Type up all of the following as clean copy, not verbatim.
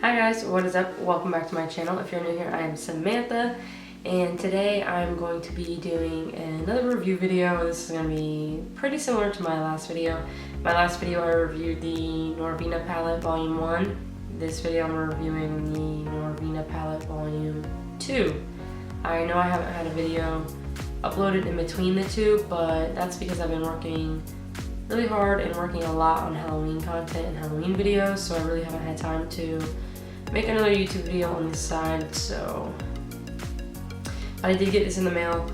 Hi guys, what is up? Welcome back to my channel. If you're new here, I am Samantha, and today I'm going to be doing another review video. This is going to be pretty similar to my last video. My last video I reviewed the Norvina palette volume 1. This video I'm reviewing the Norvina palette volume 2. I know I haven't had a video uploaded in between the two, but that's because I've been working really hard and working a lot on Halloween content and Halloween videos, so I really haven't had time to make another YouTube video on this side. But I did get this in the mail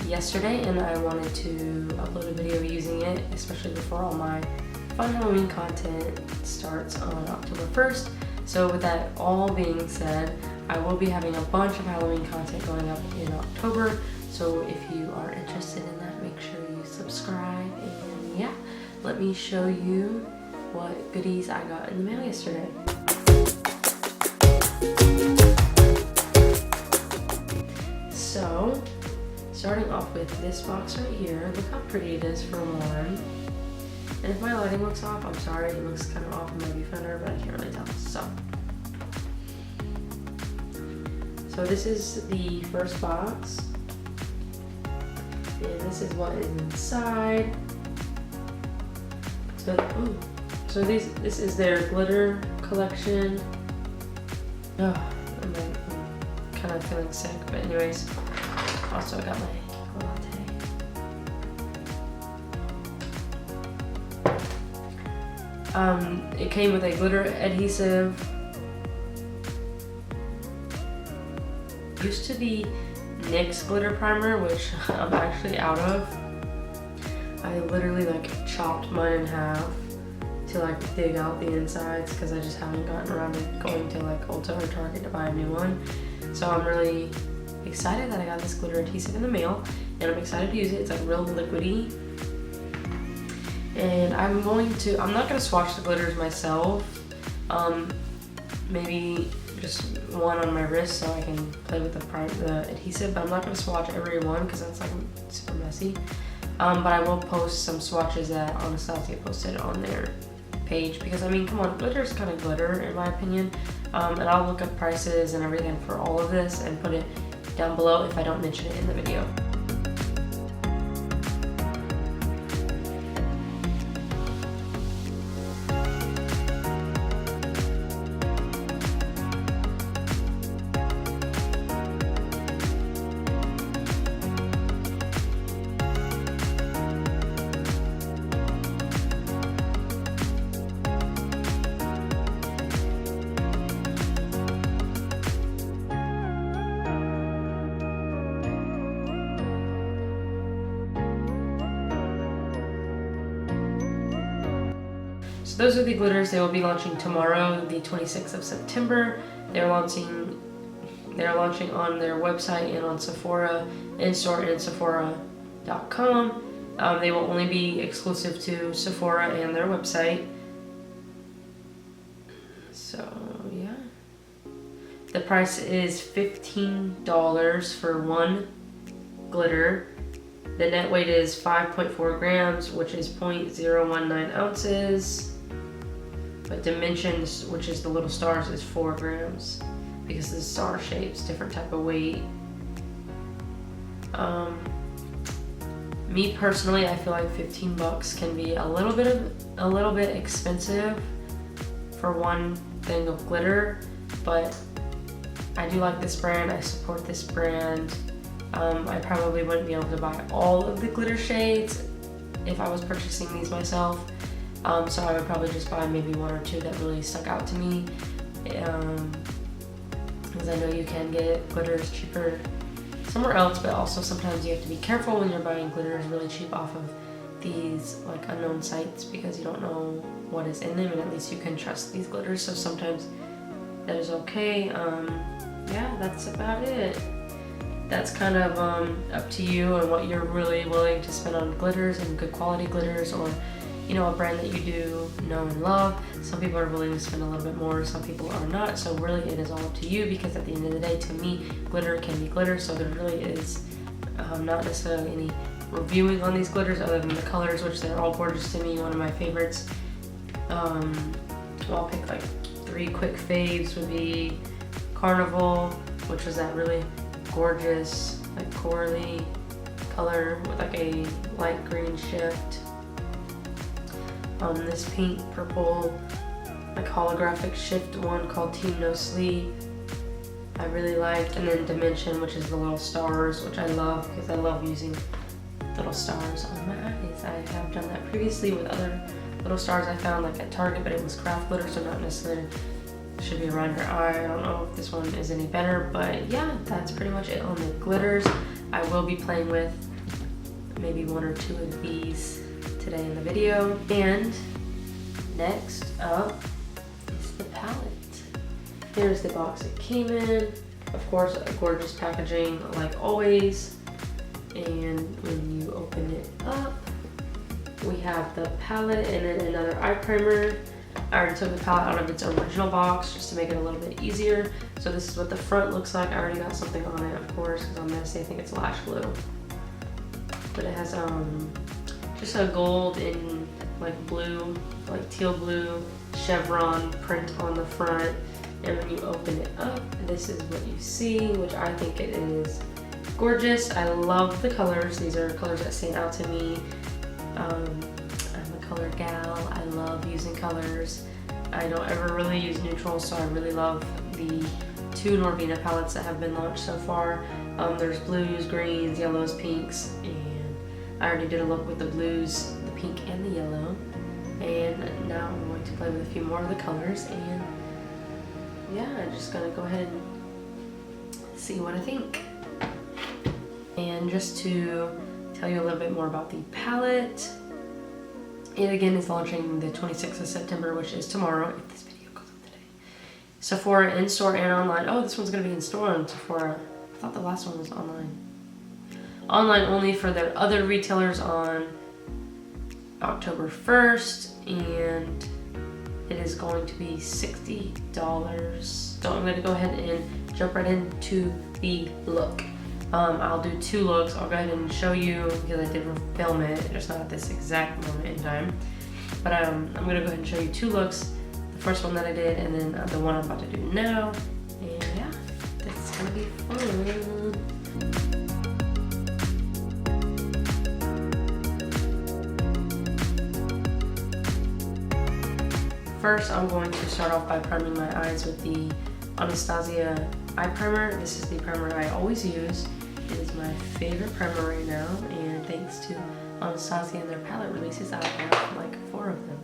yesterday and I wanted to upload a video using it, especially before all my fun Halloween content starts on October 1st. So with that all being said, I will be having a bunch of Halloween content going up in October, so if you are interested in that, make sure you subscribe. And yeah, let me show you what goodies I got in the mail yesterday. So, starting off with this box right here, look how pretty it is for one. And if my lighting looks off, I'm sorry, it looks kind of off in my viewfinder, but I can't really tell. So this is the first box, and this is what is inside. So this is their glitter collection. Oh, I'm kind of feeling sick, but anyways. Also, I got my latte. It came with a glitter adhesive. Used to be NYX glitter primer, which I'm actually out of. I literally chopped mine in half to dig out the insides because I just haven't gotten around to going to Ulta or Target to buy a new one. So I'm really excited that I got this glitter adhesive in the mail, and I'm excited to use it. It's real liquidy. And I'm not gonna swatch the glitters myself. Maybe just one on my wrist so I can play with the adhesive, but I'm not gonna swatch every one because that's super messy. But I will post some swatches that Anastasia posted on their page, because I mean, come on, glitter is kind of glitter in my opinion. And I'll look up prices and everything for all of this and put it down below if I don't mention it in the video. So those are the glitters. They will be launching tomorrow, the 26th of September. They're launching on their website and on Sephora in-store and Sephora.com. They will only be exclusive to Sephora and their website. So yeah, the price is $15 for one glitter. The net weight is 5.4 grams, which is 0.019 ounces. But dimensions, which is the little stars, is 4 grams because the star shape's different type of weight. Me personally, I feel like 15 bucks can be a little bit expensive for one thing of glitter, but I do like this brand. I support this brand. I probably wouldn't be able to buy all of the glitter shades if I was purchasing these myself. So I would probably just buy maybe one or two that really stuck out to me. Because I know you can get glitters cheaper somewhere else, but also sometimes you have to be careful when you're buying glitters really cheap off of these unknown sites, because you don't know what is in them, and at least you can trust these glitters. So sometimes that is okay. Yeah, that's about it. That's kind of up to you and what you're really willing to spend on glitters and good quality glitters, or a brand that you do know and love. Some people are willing to spend a little bit more, some people are not. So really it is all up to you, because at the end of the day, to me, glitter can be glitter. So there really is not necessarily any reviewing on these glitters other than the colors, which they're all gorgeous to me. One of my favorites. Well, I'll pick like three quick faves would be Carnival, which was that really gorgeous like corally color with like a light green shift. This pink purple like holographic shift one called Team No Sleep I really liked, and then Dimension, which is the little stars, which I love because I love using little stars on my eyes. I have done that previously with other little stars I found like at Target, but it was craft glitter, so not necessarily should be around your eye. I don't know if this one is any better, but yeah, that's pretty much it on the glitters. I will be playing with maybe one or two of these today in the video. And next up is the palette. Here's the box it came in. Of course, gorgeous packaging like always. And when you open it up, we have the palette and then another eye primer. I already took the palette out of its original box just to make it a little bit easier. So this is what the front looks like. I already got something on it, of course, because I'm messy. I think it's lash glue. But it has just a gold and like blue, like teal blue chevron print on the front. And when you open it up, this is what you see, which I think it is gorgeous. I love the colors. These are colors that stand out to me. I'm a color gal. I love using colors. I don't ever really use neutrals, so I really love the two Norvina palettes that have been launched so far. There's blues, greens, yellows, pinks, and I already did a look with the blues, the pink, and the yellow. And now I'm going to play with a few more of the colors, and yeah, I'm just gonna go ahead and see what I think. And just to tell you a little bit more about the palette, it again is launching the 26th of September, which is tomorrow, if this video goes up today. Sephora in-store and online. Oh, this one's gonna be in-store on Sephora. I thought the last one was online. Online only for their other retailers on October 1st, and it is going to be $60. So I'm gonna go ahead and jump right into the look. I'll do two looks. I'll go ahead and show you because I did film it, just not at this exact moment in time. But I'm gonna go ahead and show you two looks. The first one that I did, and then the one I'm about to do now. And yeah, this is gonna be fun. First, I'm going to start off by priming my eyes with the Anastasia eye primer. This is the primer I always use. It is my favorite primer right now, and thanks to Anastasia and their palette releases, I have like 4 of them.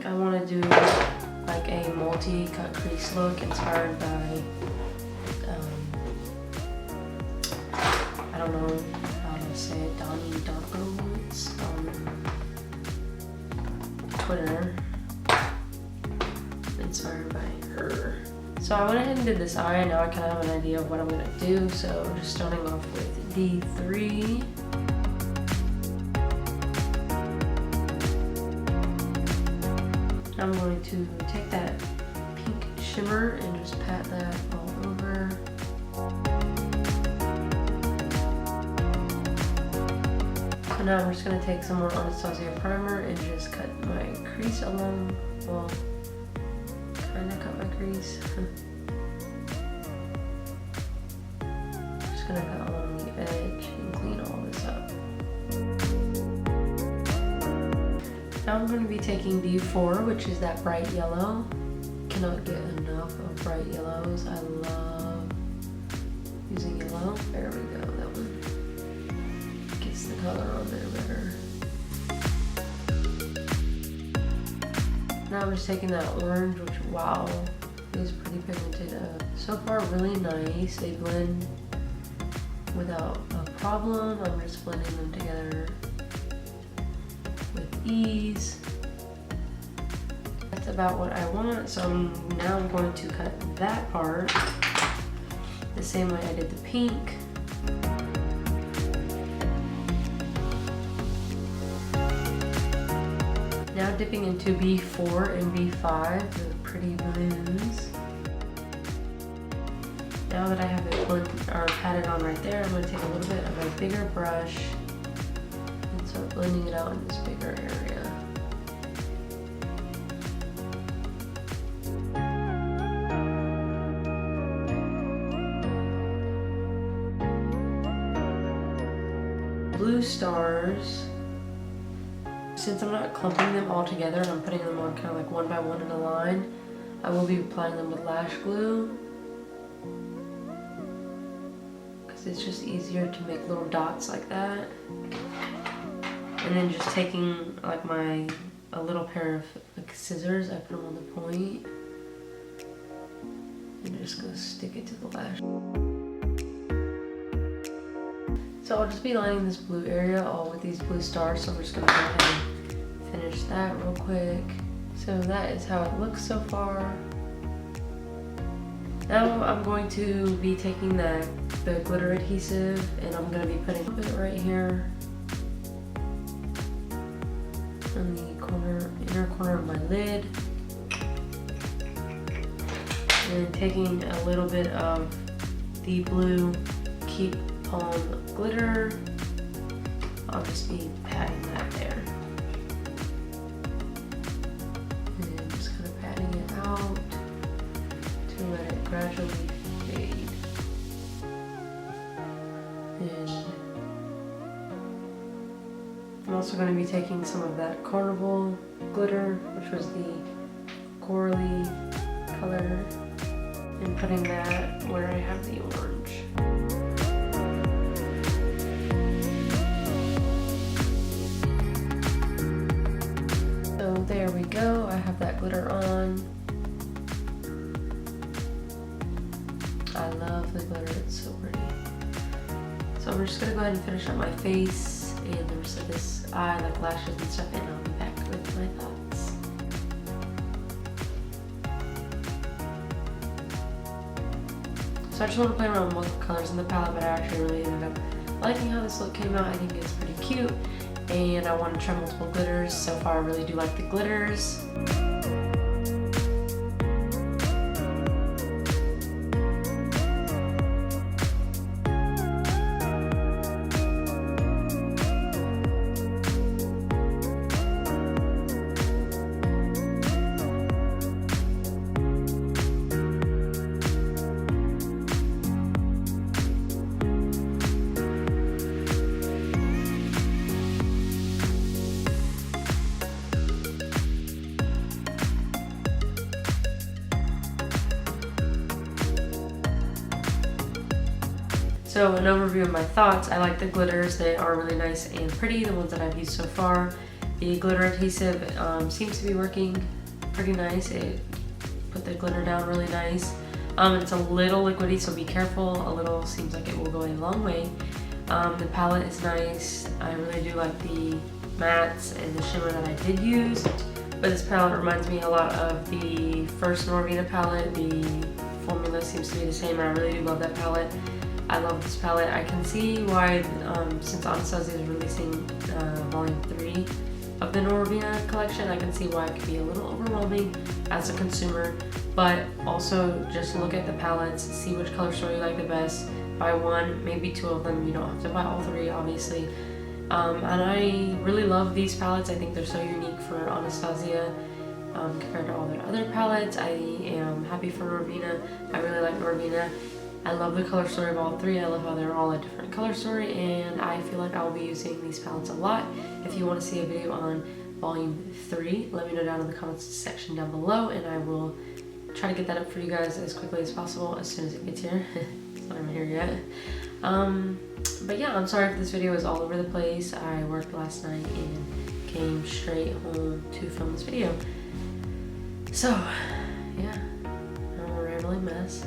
I want to do like a multi-cut crease look inspired by, I don't know how to say it, Donnie Darko's Twitter, inspired by her. So I went ahead and did this eye. Now I kind of have an idea of what I'm going to do. So just starting off with D3. I'm going to take that pink shimmer and just pat that all over. So now I'm just going to take some more Anastasia primer and just cut my crease along, well, kind of cut my crease. Just going to cut along the edge and clean all this up. Now I'm going to be taking D4, which is that bright yellow. Cannot get enough of bright yellows. I love using yellow. There we go, that one gets the color on there better. Now I'm just taking that orange, which, wow, is pretty pigmented. So far, really nice. They blend without a problem. I'm just blending them together with ease. That's about what I want. So now I'm going to cut that part the same way I did the pink. Now dipping into B4 and B5, the pretty blues. Now that I have it patted on right there, I'm going to take a little bit of a bigger brush and start blending it out in this bigger area. blue stars. Since I'm not clumping them all together and I'm putting them on kind of like one by one in a line, I will be applying them with lash glue. Because it's just easier to make little dots like that. And then just taking like a little pair of like scissors, I put them on the point. And just gonna stick it to the lash. So I'll just be lining this blue area all with these blue stars. So I'm just gonna go ahead and finish that real quick. So that is how it looks so far. Now I'm going to be taking the glitter adhesive and I'm gonna be putting it right here in the inner corner of my lid. And taking a little bit of the blue Keep Calm glitter, I'll just be patting that there. And just kind of patting it out to let it gradually fade. And I'm also going to be taking some of that Carnival glitter, which was the corally color, and putting that where I have the orange. So there we go, I have that glitter on. I love the glitter, it's so pretty. So I'm just gonna go ahead and finish up my face and the rest of this eye, like lashes and stuff, and I'll be back with my thoughts. So I just want to play around with multiple colors in the palette, but I actually really ended up liking how this look came out. I think it's pretty cute, and I want to try multiple glitters. So far, I really do like the glitters. So an overview of my thoughts, I like the glitters. They are really nice and pretty, the ones that I've used so far. The glitter adhesive seems to be working pretty nice. It put the glitter down really nice. It's a little liquidy, so be careful. A little seems like it will go a long way. The palette is nice. I really do like the mattes and the shimmer that I did use. But this palette reminds me a lot of the first Norvina palette. The formula seems to be the same, and I really do love that palette. I love this palette. I can see why, since Anastasia is releasing volume 3 of the Norvina collection, I can see why it could be a little overwhelming as a consumer. But also just look at the palettes, see which color story you like the best. Buy one, maybe two of them. You don't have to buy all three, obviously. And I really love these palettes. I think they're so unique for Anastasia compared to all their other palettes. I am happy for Norvina. I really like Norvina. I love the color story of all three. I love how they're all a different color story, and I feel like I'll be using these palettes a lot. If you want to see a video on volume 3, let me know down in the comments section down below, and I will try to get that up for you guys as quickly as possible as soon as it gets here. It's not even here yet. But yeah, I'm sorry if this video is all over the place. I worked last night and came straight home to film this video. So yeah, I'm a rambling mess.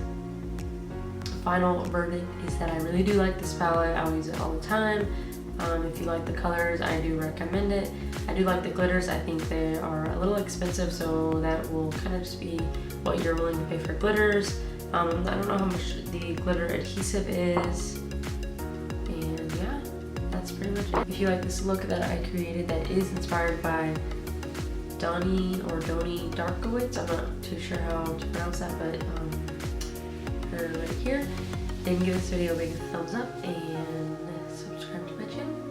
Final verdict is that I really do like this palette. I'll use it all the time. If you like the colors, I do recommend it. I do like the glitters. I think they are a little expensive, so that will kind of just be what you're willing to pay for glitters. I don't know how much the glitter adhesive is. And yeah, that's pretty much it. If you like this look that I created that is inspired by Donnie Darkowitz, I'm not too sure how to pronounce that, but right here, then give this video a big thumbs up, and